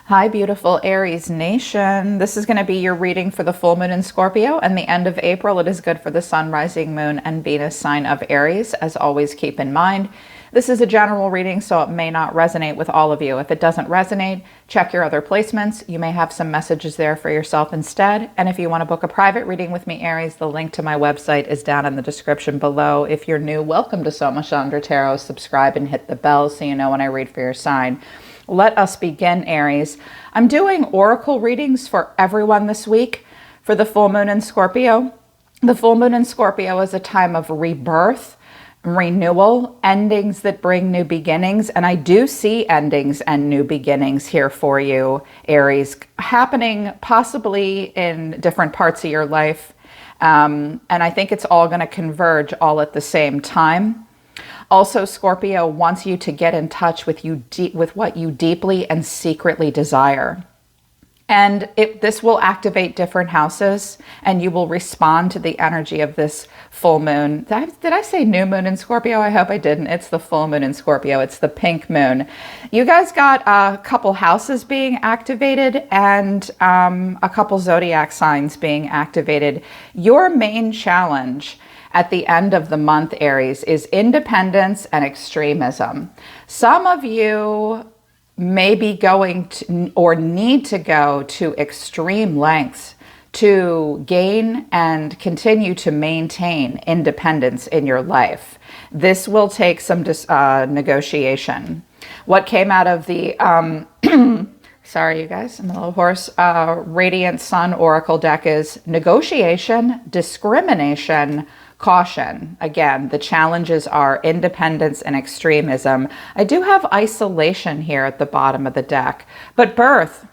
Hi, beautiful Aries nation. This is going to be your reading for the full moon in Scorpio and the end of April. It is good for the sun, rising moon, and Venus sign of Aries. As always, keep in mind, this is a general reading, so it may not resonate with all of you. If it doesn't resonate, check your other placements. You may have some messages there for yourself instead. And if you want to book a private reading with me, Aries, the link to my website is down in the description below. If you're new, welcome to Soma Chandra Tarot. Subscribe and hit the bell so you know when I read for your sign. Let us begin, Aries. I'm doing oracle readings for everyone this week for the full moon in Scorpio. The full moon in Scorpio is a time of rebirth, renewal, endings that bring new beginnings. And I do see endings and new beginnings here for you, Aries, happening possibly in different parts of your life. And I think it's all going to converge all at the same time. Also, Scorpio wants you to get in touch with what you deeply and secretly desire. And this will activate different houses, and you will respond to the energy of this full moon. Did I say new moon in Scorpio? I hope I didn't. It's the full moon in Scorpio. It's the pink moon. You guys got a couple houses being activated and a couple zodiac signs being activated. Your main challenge at the end of the month, Aries, is independence and extremism. Some of you may be going to or need to go to extreme lengths to gain and continue to maintain independence in your life. This will take some negotiation. What came out of the sorry, you guys, I'm a little hoarse. Radiant Sun Oracle deck is negotiation, discrimination, caution. Again, the challenges are independence and extremism. I do have isolation here at the bottom of the deck, but birth.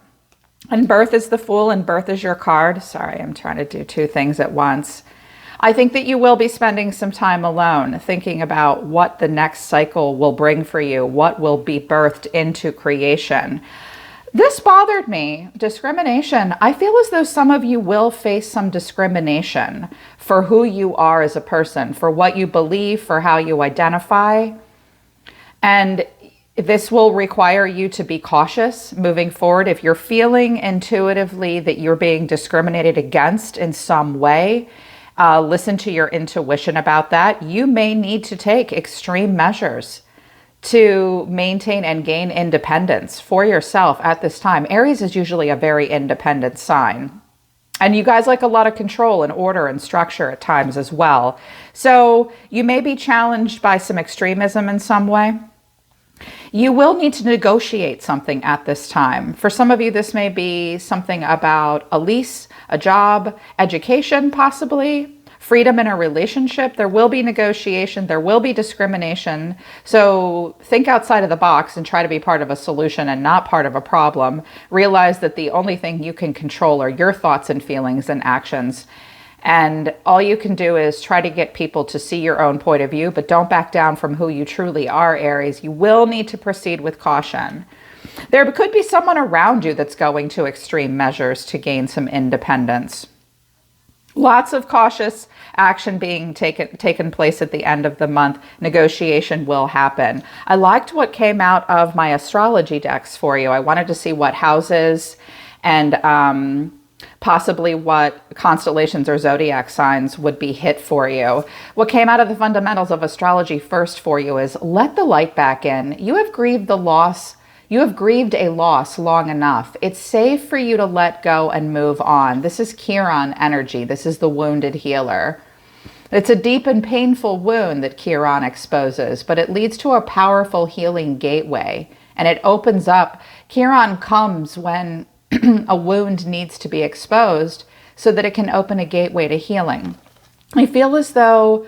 And birth is the Fool, and birth is your card. Sorry, I'm trying to do two things at once. I think that you will be spending some time alone, thinking about what the next cycle will bring for you, what will be birthed into creation. This bothered me, discrimination. I feel as though some of you will face some discrimination for who you are as a person, for what you believe, for how you identify. And this will require you to be cautious moving forward. If you're feeling intuitively that you're being discriminated against in some way, listen to your intuition about that. You may need to take extreme measures to maintain and gain independence for yourself at this time. Aries is usually a very independent sign. And you guys like a lot of control and order and structure at times as well. So you may be challenged by some extremism in some way. You will need to negotiate something at this time. For some of you, this may be something about a lease, a job, education, possibly. Freedom in a relationship. There will be negotiation. There will be discrimination. So think outside of the box and try to be part of a solution and not part of a problem. Realize that the only thing you can control are your thoughts and feelings and actions. And all you can do is try to get people to see your own point of view, but don't back down from who you truly are, Aries. You will need to proceed with caution. There could be someone around you that's going to extreme measures to gain some independence. Lots of cautious action being taken place at the end of the month. Negotiation will happen. I liked what came out of my astrology decks for you. I wanted to see what houses and possibly what constellations or zodiac signs would be hit for you. What came out of the fundamentals of astrology first for you is let the light back in. You have grieved the loss. You have grieved a loss long enough. It's safe for you to let go and move on. This is Chiron energy. This is the wounded healer. It's a deep and painful wound that Chiron exposes, but it leads to a powerful healing gateway. And it opens up. Chiron comes when a wound needs to be exposed so that it can open a gateway to healing. I feel as though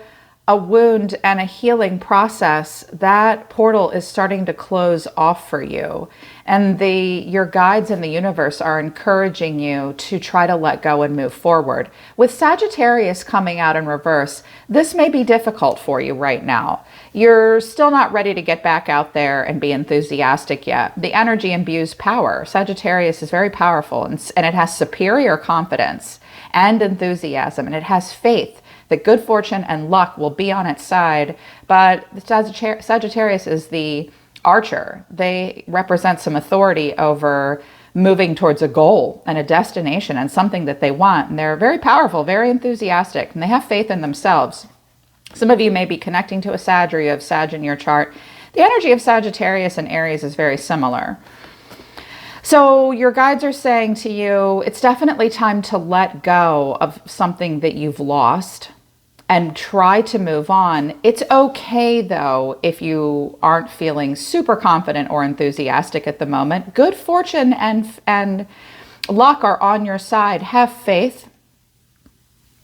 a wound and a healing process, that portal is starting to close off for you. And your guides in the universe are encouraging you to try to let go and move forward. With Sagittarius coming out in reverse, this may be difficult for you right now. You're still not ready to get back out there and be enthusiastic yet. The energy imbues power. Sagittarius is very powerful and it has superior confidence and enthusiasm, and it has faith that good fortune and luck will be on its side. But Sagittarius is the archer. They represent some authority over moving towards a goal and a destination and something that they want. And they're very powerful, very enthusiastic, and they have faith in themselves. Some of you may be connecting to a Sag, or you have Sag in your chart. The energy of Sagittarius and Aries is very similar. So your guides are saying to you, it's definitely time to let go of something that you've lost and try to move on. It's okay though if you aren't feeling super confident or enthusiastic at the moment. Good fortune and luck are on your side. Have faith.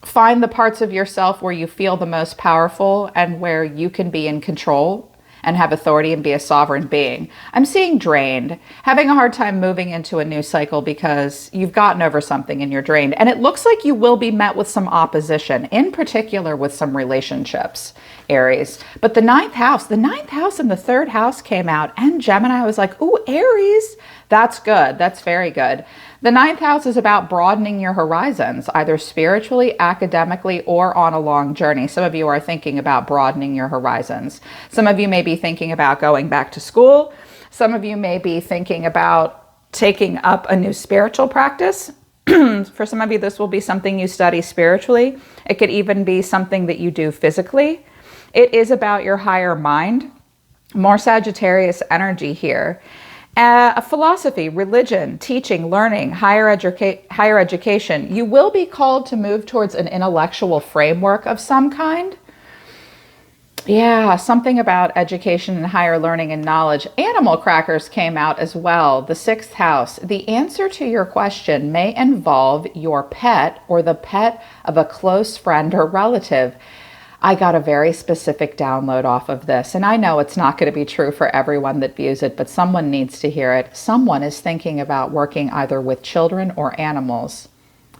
Find the parts of yourself where you feel the most powerful and where you can be in control and have authority and be a sovereign being. I'm seeing drained, having a hard time moving into a new cycle because you've gotten over something and you're drained. And it looks like you will be met with some opposition, in particular with some relationships, Aries. But the ninth house and the third house came out, and Gemini was like, ooh, Aries, that's good. That's very good. The ninth house is about broadening your horizons, either spiritually, academically, or on a long journey. Some of you are thinking about broadening your horizons. Some of you may be thinking about going back to school. Some of you may be thinking about taking up a new spiritual practice. For some of you, this will be something you study spiritually. It could even be something that you do physically. It is about your higher mind. More Sagittarius energy here. A philosophy, religion, teaching, learning, higher education. You will be called to move towards an intellectual framework of some kind. Yeah, something about education and higher learning and knowledge. Animal crackers came out as well. The sixth house. The answer to your question may involve your pet or the pet of a close friend or relative. I got a very specific download off of this, and I know it's not going to be true for everyone that views it, but someone needs to hear it. Someone is thinking about working either with children or animals.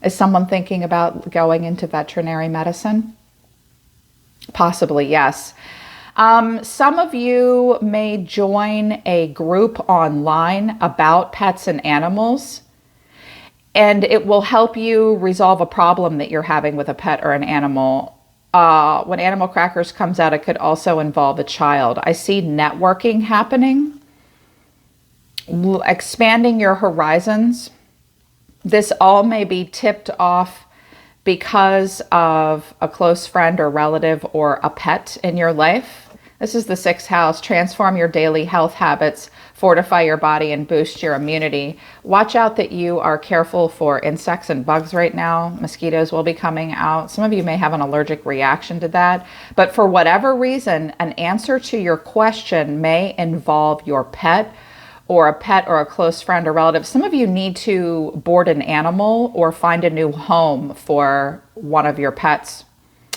Is someone thinking about going into veterinary medicine? Possibly, yes. Some of you may join a group online about pets and animals, and it will help you resolve a problem that you're having with a pet or an animal. When Animal Crackers comes out, it could also involve a child. I see networking happening, expanding your horizons. This all may be tipped off because of a close friend or relative or a pet in your life. This is the sixth house. Transform your daily health habits, fortify your body, and boost your immunity. Watch out that you are careful for insects and bugs right now. Mosquitoes will be coming out. Some of you may have an allergic reaction to that. But for whatever reason, an answer to your question may involve your pet or a close friend or relative. Some of you need to board an animal or find a new home for one of your pets.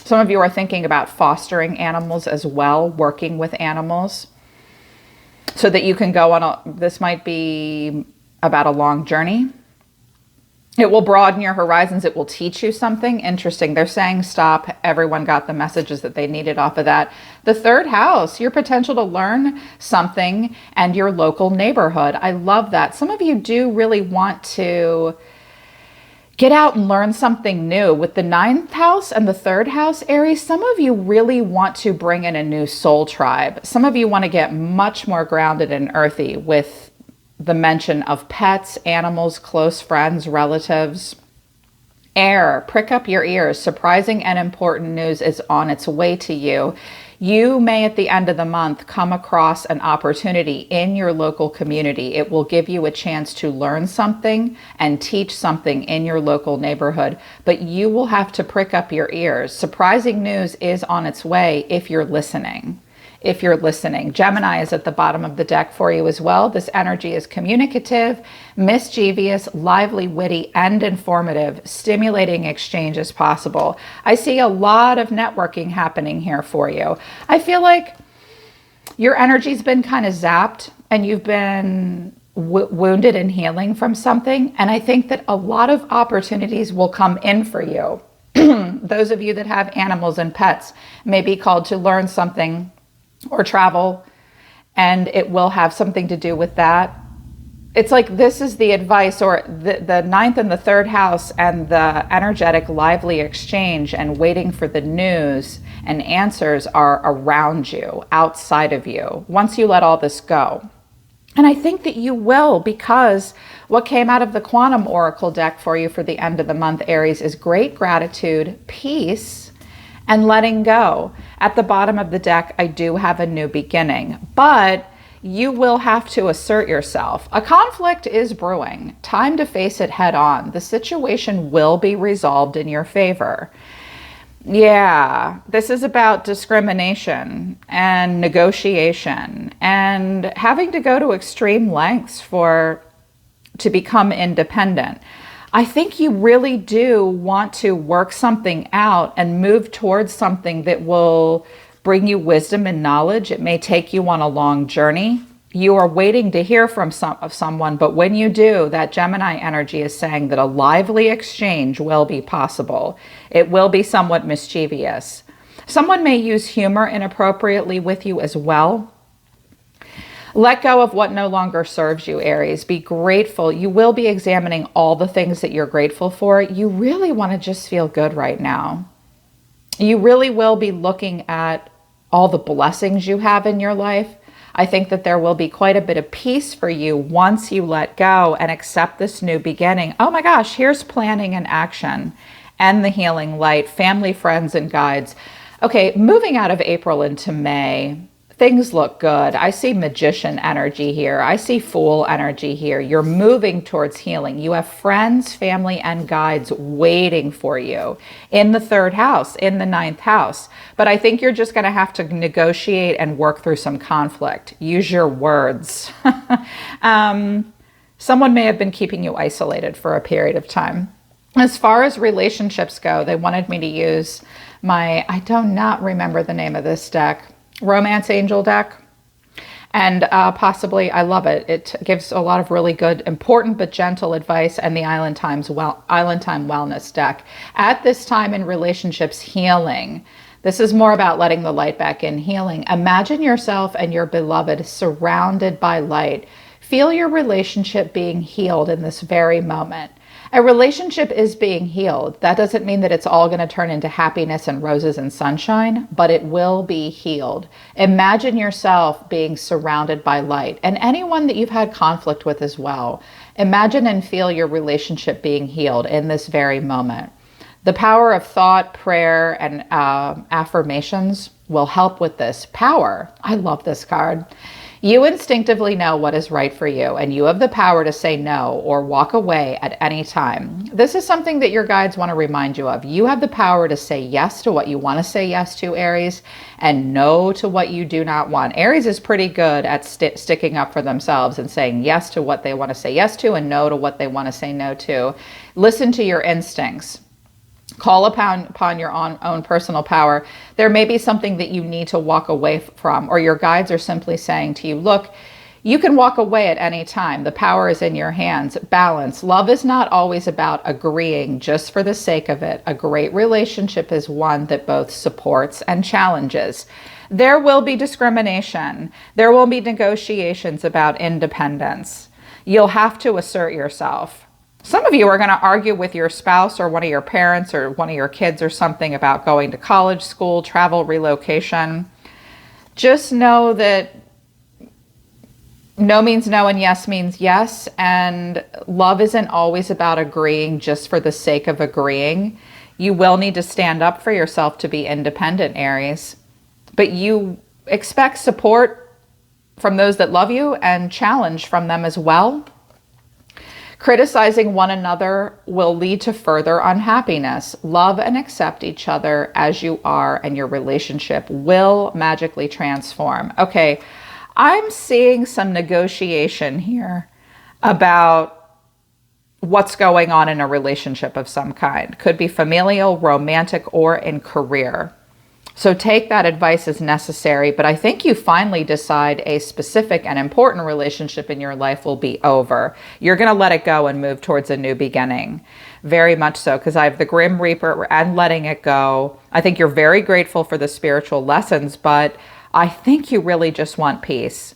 Some of you are thinking about fostering animals as well, working with animals, so that you can go on this might be about a long journey. It will broaden your horizons. It will teach you something interesting. They're saying stop. Everyone got the messages that they needed off of that. The third house, your potential to learn something and your local neighborhood. I love that. Some of you do really want to get out and learn something new. With the ninth house and the third house, Aries, some of you really want to bring in a new soul tribe. Some of you want to get much more grounded and earthy with the mention of pets, animals, close friends, relatives. Air, prick up your ears. Surprising and important news is on its way to you. You may, at the end of the month, come across an opportunity in your local community. It will give you a chance to learn something and teach something in your local neighborhood, but you will have to prick up your ears. Surprising news is on its way if you're listening. If you're listening. Gemini is at the bottom of the deck for you as well. This energy is communicative, mischievous, lively, witty, and informative. Stimulating exchange is possible. I see a lot of networking happening here for you. I feel like your energy's been kind of zapped and you've been wounded and healing from something. And I think that a lot of opportunities will come in for you. Those of you that have animals and pets may be called to learn something or travel, and it will have something to do with that. It's like this is the advice, or the ninth and the third house and the energetic lively exchange and waiting for the news and answers are around you, outside of you. Once you let all this go, And I think that you will, because what came out of the Quantum Oracle deck for you for the end of the month, Aries, is great gratitude, peace, and letting go. At the bottom of the deck, I do have a new beginning, but you will have to assert yourself. A conflict is brewing. Time to face it head on. The situation will be resolved in your favor. Yeah, this is about discrimination and negotiation and having to go to extreme lengths to become independent. I think you really do want to work something out and move towards something that will bring you wisdom and knowledge. It may take you on a long journey. You are waiting to hear from someone, but when you do, that Gemini energy is saying that a lively exchange will be possible. It will be somewhat mischievous. Someone may use humor inappropriately with you as well. Let go of what no longer serves you, Aries. Be grateful. You will be examining all the things that you're grateful for. You really want to just feel good right now. You really will be looking at all the blessings you have in your life. I think that there will be quite a bit of peace for you once you let go and accept this new beginning. Oh my gosh, here's planning and action and the healing light, family, friends, and guides. Okay, moving out of April into May, things look good. I see magician energy here. I see fool energy here. You're moving towards healing. You have friends, family, and guides waiting for you in the 3rd house, in the 9th house. But I think you're just going to have to negotiate and work through some conflict. Use your words. Someone may have been keeping you isolated for a period of time. As far as relationships go, they wanted me to use I do not remember the name of this deck, Romance Angel deck. And possibly, I love it. It gives a lot of really good, important but gentle advice, and the Island Time Wellness deck. At this time in relationships, healing. This is more about letting the light back in, healing. Imagine yourself and your beloved surrounded by light. Feel your relationship being healed in this very moment. A relationship is being healed. That doesn't mean that it's all going to turn into happiness and roses and sunshine, but it will be healed. Imagine yourself being surrounded by light, and anyone that you've had conflict with as well. Imagine and feel your relationship being healed in this very moment. The power of thought, prayer, and affirmations will help with this. Power. I love this card. You instinctively know what is right for you, and you have the power to say no or walk away at any time. This is something that your guides want to remind you of. You have the power to say yes to what you want to say yes to, Aries, and no to what you do not want. Aries is pretty good at sticking up for themselves and saying yes to what they want to say yes to and no to what they want to say no to. Listen to your instincts. Call upon your own personal power. There may be something that you need to walk away from, or your guides are simply saying to you, look, you can walk away at any time. The power is in your hands. Balance. Love is not always about agreeing just for the sake of it. A great relationship is one that both supports and challenges. There will be discrimination. There will be negotiations about independence. You'll have to assert yourself. Some of you are going to argue with your spouse or one of your parents or one of your kids or something about going to college, school, travel, relocation. Just know that no means no and yes means yes. And love isn't always about agreeing just for the sake of agreeing. You will need to stand up for yourself to be independent, Aries. But you expect support from those that love you and challenge from them as well. Criticizing one another will lead to further unhappiness. Love and accept each other as you are, and your relationship will magically transform. Okay, I'm seeing some negotiation here about what's going on in a relationship of some kind. Could be familial, romantic, or in career. So take that advice as necessary, but I think you finally decide a specific and important relationship in your life will be over. You're going to let it go and move towards a new beginning. Very much so, because I have the Grim Reaper and letting it go. I think you're very grateful for the spiritual lessons, but I think you really just want peace.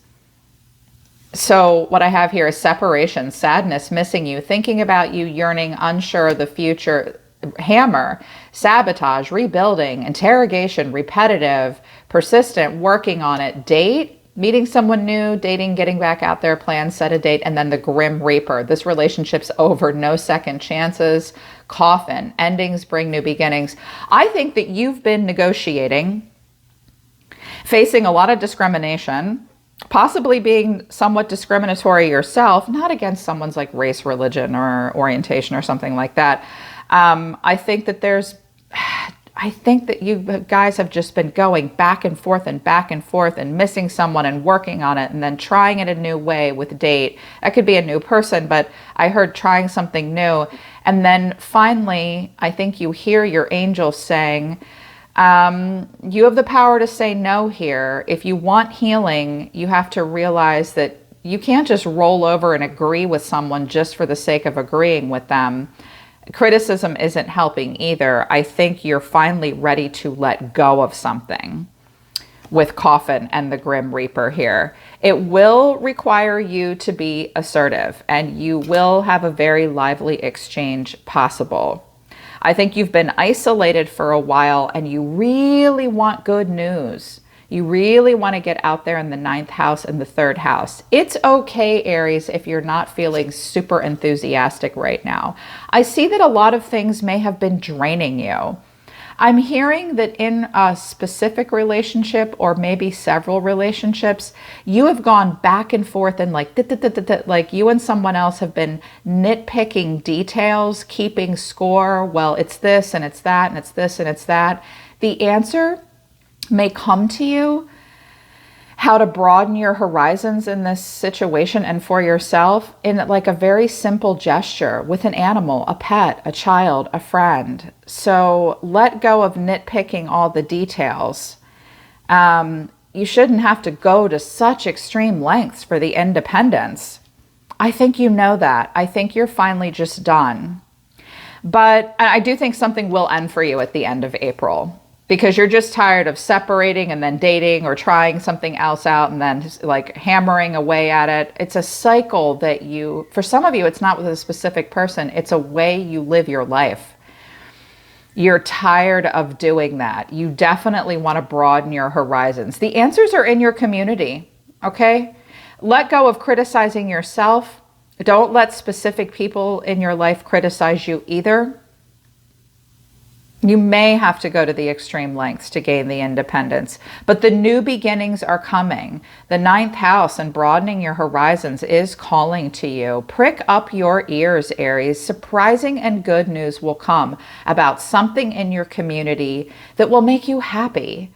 So what I have here is separation, sadness, missing you, thinking about you, yearning, unsure of the future. Hammer, sabotage, rebuilding, interrogation, repetitive, persistent, working on it. Date, meeting someone new, dating, getting back out there, plan, set a date, and then the Grim Reaper. This relationship's over, no second chances. Coffin, endings bring new beginnings. I think that you've been negotiating, facing a lot of discrimination, possibly being somewhat discriminatory yourself, not against someone's like race, religion, or orientation or something like that. I think that you guys have just been going back and forth and missing someone and working on it and then trying it a new way with date. That could be a new person, but I heard trying something new. And then finally, I think you hear your angels saying, you have the power to say no here. If you want healing, you have to realize that you can't just roll over and agree with someone just for the sake of agreeing with them. Criticism isn't helping either. I think you're finally ready to let go of something with Coffin and the Grim Reaper here. It will require you to be assertive, and you will have a very lively exchange possible. I think you've been isolated for a while and you really want good news. You really want to get out there in the 9th house and the 3rd house. It's okay, Aries, if you're not feeling super enthusiastic right now. I see that a lot of things may have been draining you. I'm hearing that in a specific relationship or maybe several relationships, you have gone back and forth and like you and someone else have been nitpicking details, keeping score. Well, it's this and it's that and it's this and it's that. The answer may come to you, how to broaden your horizons in this situation and for yourself in like a very simple gesture with an animal, a pet, a child, a friend. So let go of nitpicking all the details. You shouldn't have to go to such extreme lengths for the independence. I think you know that. I think you're finally just done. But I do think something will end for you at the end of April, because you're just tired of separating and then dating or trying something else out and then like hammering away at it. It's a cycle that for some of you, it's not with a specific person. It's a way you live your life. You're tired of doing that. You definitely want to broaden your horizons. The answers are in your community, okay? Let go of criticizing yourself. Don't let specific people in your life criticize you either. You may have to go to the extreme lengths to gain the independence, but the new beginnings are coming. The 9th house and broadening your horizons is calling to you. Prick up your ears, Aries. Surprising and good news will come about something in your community that will make you happy.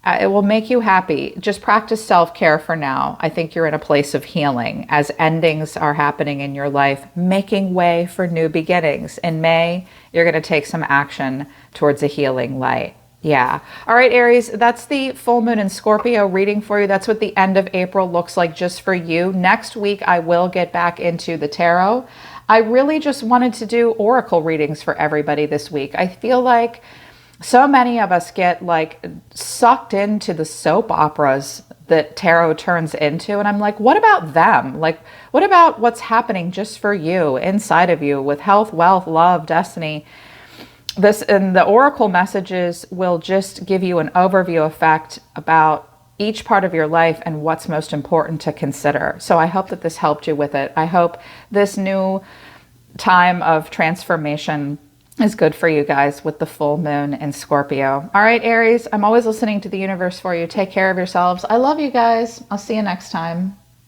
It will make you happy. Just practice self-care for now. I think you're in a place of healing as endings are happening in your life, making way for new beginnings. In May, you're going to take some action towards a healing light. Yeah. All right, Aries, that's the full moon in Scorpio reading for you. That's what the end of April looks like just for you. Next week, I will get back into the tarot. I really just wanted to do oracle readings for everybody this week. I feel like so many of us get like sucked into the soap operas that tarot turns into. And I'm like, what about them? Like, what about what's happening just for you, inside of you, with health, wealth, love, destiny? This and the oracle messages will just give you an overview effect about each part of your life and what's most important to consider. So I hope that this helped you with it. I hope this new time of transformation is good for you guys with the full moon in Scorpio. All right, Aries, I'm always listening to the universe for you. Take care of yourselves. I love you guys. I'll see you next time.